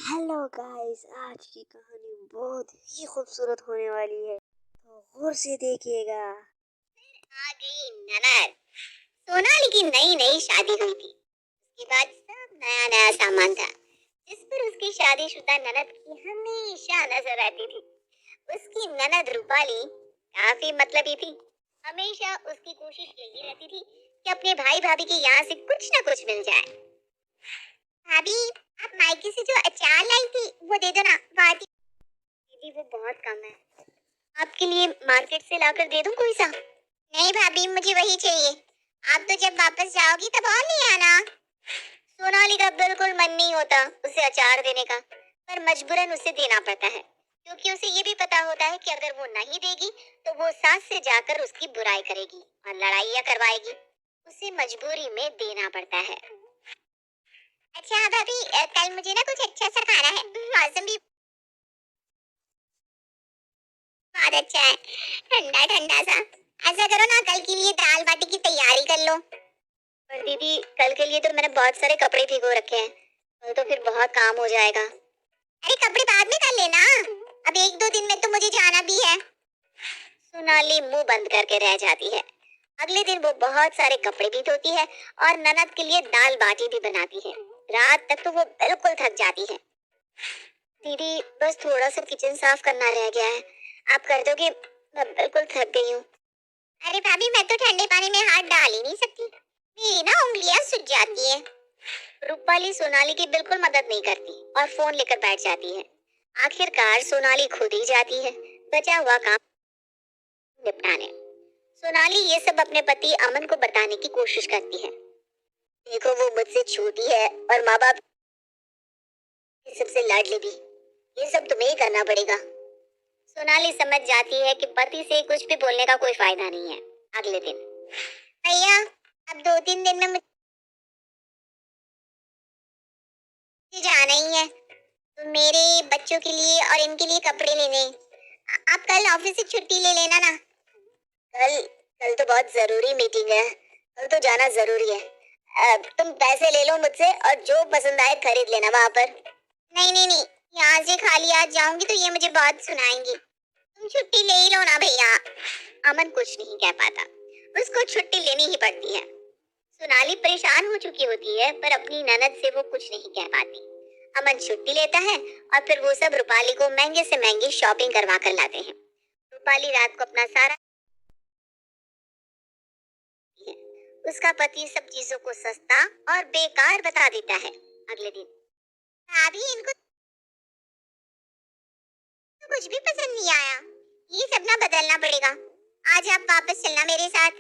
Hello guys, आज की कहानी बहुत ही खूबसूरत होने वाली है, तो गौर से देखिएगा। आ गई ननद। सोनाली की नई नई शादी हुई थी। उसके बाद सब नया नया सामान था जिस पर उसकी शादीशुदा ननद की हमेशा नजर रहती थी। उसकी ननद रूपाली काफी मतलबी थी। हमेशा उसकी कोशिश यही रहती थी कि अपने भाई भाभी के यहाँ से कुछ ना कुछ मिल जाए। भाभी, आप मायके से जो अचार लाई थी वो दे दो ना। दीदी वो बहुत कम है, आपके लिए मार्केट से लाकर दे दूं कोई सा? नहीं भाभी, मुझे वही चाहिए। आप तो जब वापस जाओगी तब और ले आना। सोनाली का बिल्कुल मन नहीं होता उसे अचार देने का, पर मजबूरन उसे देना पड़ता है क्योंकि उसे ये भी पता होता है कि अगर वो नहीं देगी तो वो सास से जाकर उसकी बुराई करेगी और लड़ाइयाँ करवाएगी। उसे मजबूरी में देना पड़ता है। अच्छा भाभी, कल मुझे ना कुछ अच्छा सा खाना है। मौसम भी बहुत अच्छा है, ठंडा ठंडा सा। ऐसा करो ना, कल के लिए दाल बाटी की तैयारी कर लो। पर दीदी, कल के लिए तो मैंने बहुत सारे कपड़े भिगो रखे हैं, कल तो फिर बहुत काम हो जाएगा। अरे कपड़े बाद में कर लेना, अब एक दो दिन में तो मुझे जाना भी है। सोनाली मुंह बंद करके रह जाती है। अगले दिन वो बहुत सारे कपड़े भी धोती है और ननद के लिए दाल बाटी भी बनाती है। रात तक तो वो बिल्कुल थक जाती है। दीदी, बस थोड़ा सा किचन साफ करना रह गया है, आप कर दोगे? मैं बिल्कुल थक गई हूँ। अरे भाभी, मैं तो ठंडे पानी में हाथ डाल ही नहीं सकती, मेरी ना उंगलियां सूज जाती है। रूपाली सोनाली की बिल्कुल मदद नहीं करती और फोन लेकर बैठ जाती है। आखिरकार सोनाली खुद ही जाती है बचा हुआ काम निपटाने। सोनाली ये सब अपने पति अमन को बताने की कोशिश करती है। देखो, वो मुझसे छोटी है और माँ बाप सबसे लाडली भी, ये सब तुम्हें ही करना पड़ेगा। सोनाली समझ जाती है कि पति से कुछ भी बोलने का कोई फायदा नहीं है। अगले दिन, भैया, अब 2-3 दिन में मुझे जाना ही है, तो मेरे बच्चों के लिए और इनके लिए कपड़े लेने। आप कल ऑफिस से छुट्टी ले लेना ना। कल कल तो बहुत जरूरी मीटिंग है, कल तो जाना जरूरी है। अब तुम पैसे ले लो मुझसे और जो पसंद आए खरीद लेना वहां पर। नहीं नहीं नहीं, यहाँ से खाली आज जाऊंगी तो ये मुझे बहुत सुनाएंगी। तुम छुट्टी ले ही लो ना भैया। अमन कुछ नहीं कह पाता, उसको छुट्टी लेनी ही पड़ती है। सोनाली परेशान हो चुकी होती है पर अपनी ननद से वो कुछ नहीं कह पाती। अमन छुट्टी लेता है और फिर वो सब रूपाली को महंगे से महंगी शॉपिंग करवा कर लाते हैं। रूपाली रात को अपना सारा है। उसका पति सब चीजों को सस्ता और बेकार बता देता है। अगले दिन, भाभी, इनको तो कुछ भी पसंद नहीं आया, ये सब ना बदलना पड़ेगा। आज आप वापस चलना मेरे साथ।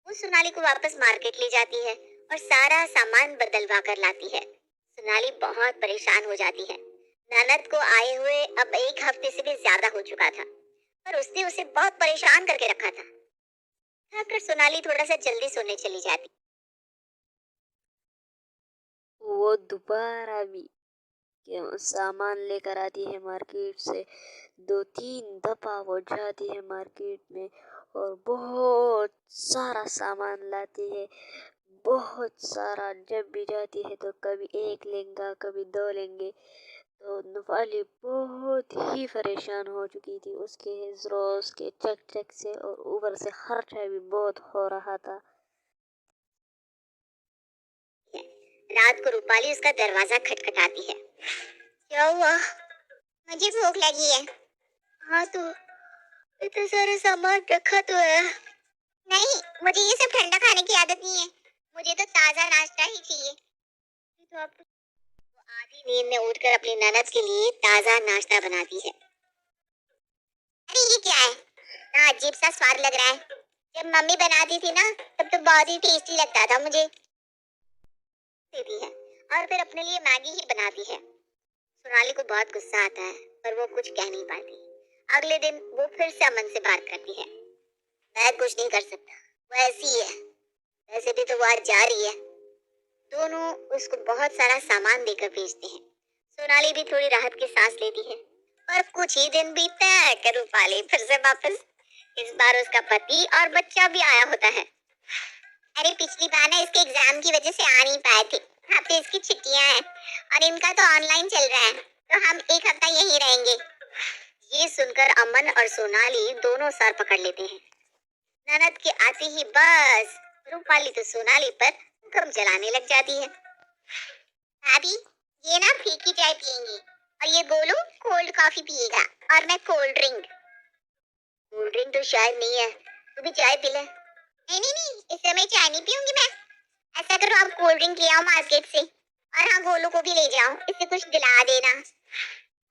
वो सोनाली को वापस मार्केट ले जाती है और सारा सामान बदलवा कर लाती है। सोनाली बहुत परेशान हो जाती है। ननद को आए हुए अब 1 हफ्ते से भी ज्यादा हो चुका था, पर उसने उसे बहुत परेशान करके रखा था। थक कर सोनाली थोड़ा सा जल्दी सोने चली जाती। वो दोबारा भी सामान लेकर आती है मार्केट से। 2-3 दफा वो जाती है मार्केट में और बहुत सारा सामान लाती है, बहुत सारा। जब भी जाती है तो कभी एक लहंगा, कभी 2 लहंगे। तो नवाली बहुत ही परेशान हो चुकी थी उसके हिजरों, उसके चक से, और ऊपर से खर्चा भी बहुत हो रहा था। रात को रूपाली उसका दरवाजा खटखटाती है। क्या हुआ? मुझे भूख लगी है। हाँ तो इतने सारे सामान रखा तो है। नहीं, मुझे ये सब ठंडा खाने की आदत नहीं है, मुझे तो ताजा नाश्ता ही चाहिए। तो आप वो आधी नींद में उठकर अपनी ननद के लिए ताजा नाश्ता बनाती है। अरे ये क्या है, ना अजीब सा स्वाद लग रहा है। जब मम्मी बनाती थी ना तब तो बहुत ही टेस्टी लगता था मुझे। देती है और फिर अपने लिए मैगी ही बनाती है। सोनाली को बहुत गुस्सा आता है पर वो कुछ कह नहीं पाती। अगले दिन वो फिर से अमन से बात करती है। मैं कुछ नहीं कर सकता, वो ऐसी है। वैसे भी तो वो आज जा रही है। दोनों उसको बहुत सारा सामान देकर भेजते हैं। सोनाली भी थोड़ी राहत की सांस लेती है। पर कुछ ही दिन बीतते हैं कि रूपाली फिर से वापस। इस बार उसका पति और बच्चा भी आया होता है। अरे पिछली बार ना इसके एग्जाम की वजह से आ नहीं पाए थे, हफ्ते इसकी छुट्टियां हैं और इनका तो ऑनलाइन चल रहा है, तो हम एक हफ्ता यहीं रहेंगे। ये सुनकर अमन और सोनाली दोनों सर पकड़ लेते हैं। ननद के आते ही बस रूपाली तो सोनाली पर हुक्म चलाने लग जाती है। भाभी, ये ना फीकी चाय पियेंगे और ये गोलू कोल्ड कॉफी पिएगा और मैं कोल्ड ड्रिंक। कोल्ड ड्रिंक तो शायद नहीं है, तू भी चाय पी ले। नहीं नहीं नहीं, इस समय चाय नहीं पीऊंगी मैं। ऐसा करो, आप कोल्ड ड्रिंक ले आओ मार्केट से, और हाँ गोलू को भी ले जाओ, इससे कुछ दिला देना।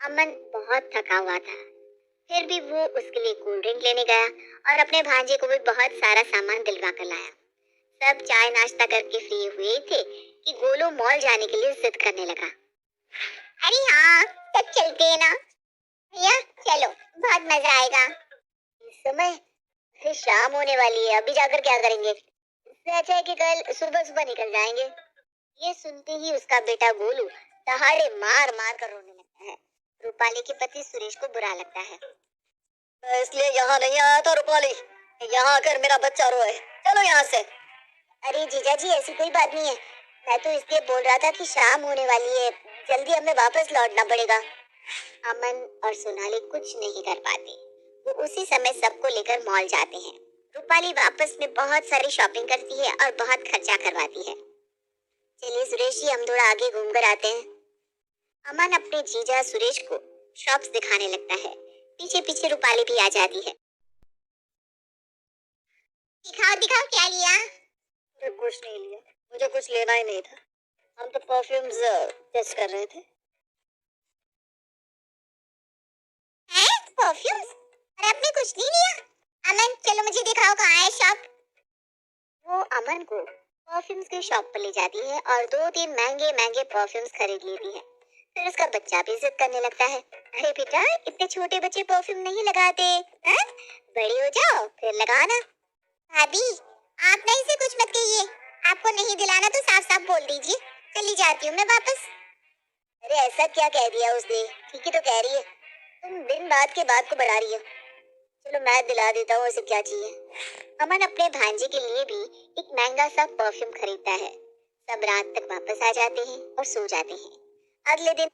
अमन बहुत थका हुआ था, फिर भी वो उसके लिए कोल्ड ड्रिंक लेने गया और अपने भांजे को भी बहुत सारा सामान दिलवा कर लाया। सब चाय नाश्ता करके फ्री हुए थे कि गोलू मॉल जाने के लिए जिद करने लगा। अरे हाँ, तब चलते हैं ना भैया, चलो बहुत मजा आएगा। इस समय फिर शाम होने वाली है, अभी जाकर क्या करेंगे? इससे अच्छा है कि कल सुबह सुबह निकल जाएंगे। ये सुनते ही उसका बेटा गोलू दहाड़े मार मार कर रोने लगता है। रूपाली के पति सुरेश को बुरा लगता है। मैं इसलिए यहाँ नहीं आया था रूपाली, यहाँ आकर मेरा बच्चा रोए। चलो यहाँ से। अरे जीजा जी, ऐसी कोई बात नहीं है, मैं तो इसलिए बोल रहा था कि शाम होने वाली है, जल्दी हमें वापस लौटना पड़ेगा। अमन और सोनाली कुछ नहीं कर पाते, वो उसी समय सबको लेकर मॉल जाते हैं। रूपाली वापस में बहुत सारी शॉपिंग करती है और बहुत खर्चा करवाती है। चलिए सुरेश जी, हम थोड़ा आगे घूम कर आते हैं। अमन अपने जीजा सुरेश को शॉप्स दिखाने लगता है। पीछे पीछे रूपाली भी आ जाती है। दिखाओ दिखाओ, क्या लिया? मुझे कुछ नहीं लिया, मुझे कुछ लेना ही नहीं था, हम तो परफ्यूम्स टेस्ट कर रहे थे। हैं? परफ्यूम्स? और आपने कुछ नहीं लिया? अमन चलो मुझे दिखाओ कहाँ है शॉप। वो अमन को परफ्यूम्स की शॉप पर ले जाती है और 2-3 महंगे महंगे परफ्यूम्स खरीद लेती है। फिर उसका बच्चा भी जिद करने लगता है। अरे बेटा, इतने छोटे बच्चे परफ्यूम नहीं लगाते, हैं? बड़े हो जाओ फिर लगाना। भाभी, आप नहीं से कुछ मत कहिए, आपको नहीं दिलाना तो साफ साफ बोल दीजिए, चली जाती हूँ मैं वापस। अरे ऐसा क्या कह दिया उसने, ठीक ही तो कह रही है, तुम दिन बात के बात को बढ़ा रही हो। चलो मैं दिला देता हूँ, उसे क्या चाहिए। अमन अपने भांजे के लिए भी एक महंगा सा परफ्यूम खरीदता है। सब रात तक वापस आ जाते हैं और सो जाते हैं। अगले दिन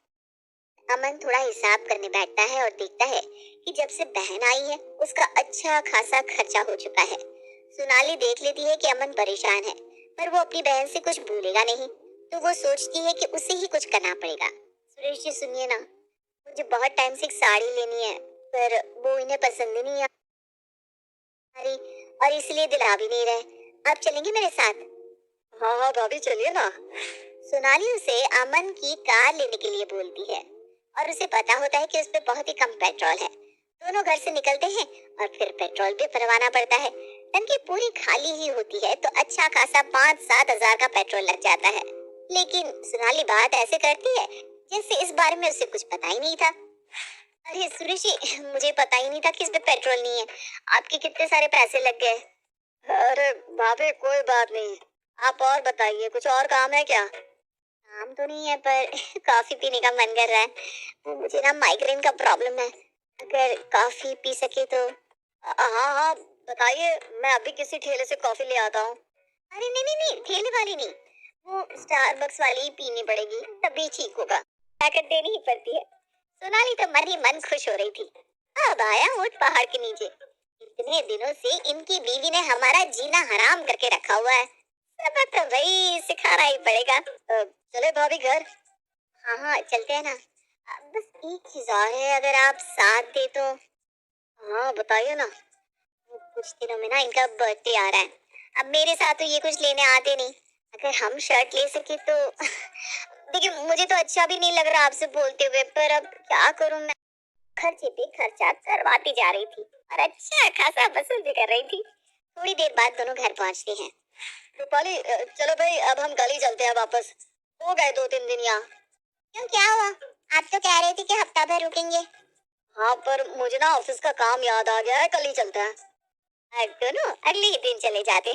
अमन थोड़ा हिसाब करने बैठता है और देखता है कि जब से बहन आई है उसका अच्छा खासा खर्चा हो चुका है। सोनाली देख लेती है कि अमन परेशान है, पर वो अपनी बहन से कुछ भूलेगा नहीं, तो वो सोचती है कि उसे ही कुछ करना पड़ेगा। सुरेश जी सुनिए ना, मुझे बहुत टाइम से एक साड़ी लेनी है, पर वो इन्हें पसंद ही नहीं आ रही और इसलिए दिला भी नहीं रहे। आप चलेंगे मेरे साथ? हाँ हाँ भाभी, चलिए ना। सोनाली उसे अमन की कार लेने के लिए बोलती है और उसे पता होता है कि उस पे बहुत ही कम पेट्रोल है। दोनों घर से निकलते हैं और फिर पेट्रोल भी भरवाना पड़ता है। टंकी पूरी खाली ही होती है तो अच्छा खासा 5-7 हजार का पेट्रोल लग जाता है। लेकिन सोनाली बात ऐसे करती है जैसे इस बारे में उसे कुछ पता ही नहीं था। अरे सुरेश जी, मुझे पता ही नहीं था कि इस पे पेट्रोल नहीं है, आपके कितने सारे पैसे लग गए। अरे भाभी कोई बात नहीं, आप और बताइए, कुछ और काम है क्या? काम तो नहीं है, पर कॉफी पीने का मन कर रहा है। वो मुझे ना माइग्रेन का प्रॉब्लम है, अगर कॉफी पी सके तो। हाँ हाँ बताइए, मैं अभी किसी ठेले से कॉफी ले आता हूँ। अरे नहीं नहीं नहीं, ठेले वाली नहीं, वो स्टारबक्स वाली ही पीनी पड़ेगी, तभी ठीक होगा, पैकेट देनी ही पड़ती है। सोनाली तो मन ही मन खुश हो रही थी। अब आया ऊंट पहाड़ के नीचे। इतने दिनों से इनकी बीवी ने हमारा जीना हराम करके रखा हुआ है, सबक तो भाई सिखाना ही पड़ेगा। चले भाभी घर? हाँ हाँ चलते हैं ना। बस एक चीज और है, अगर आप साथ दे तो। हाँ बताइए ना। कुछ दिनों में ना इनका बर्थडे आ रहा है, अब मेरे साथ तो ये कुछ लेने आते नहीं, अगर हम शर्ट ले सके तो। देखिए मुझे तो अच्छा भी नहीं लग रहा आपसे बोलते हुए, पर अब क्या करूं मैं। खर्चे पे खर्चा करवाती जा रही थी और अच्छा खासा वसूल भी कर रही थी। थोड़ी देर बाद दोनों घर पहुंचते हैं। रूपाली चलो भाई, अब हम कल ही चलते हैं वापस, हो गए 2-3 दिन यहाँ। क्यों, क्या हुआ? आप तो कह रहे थे कि हफ्ता भर रुकेंगे। हाँ पर मुझे ना ऑफिस का काम याद आ गया है, कल ही चलते हैं। दोनों अगले ही दिन चले जाते हैं।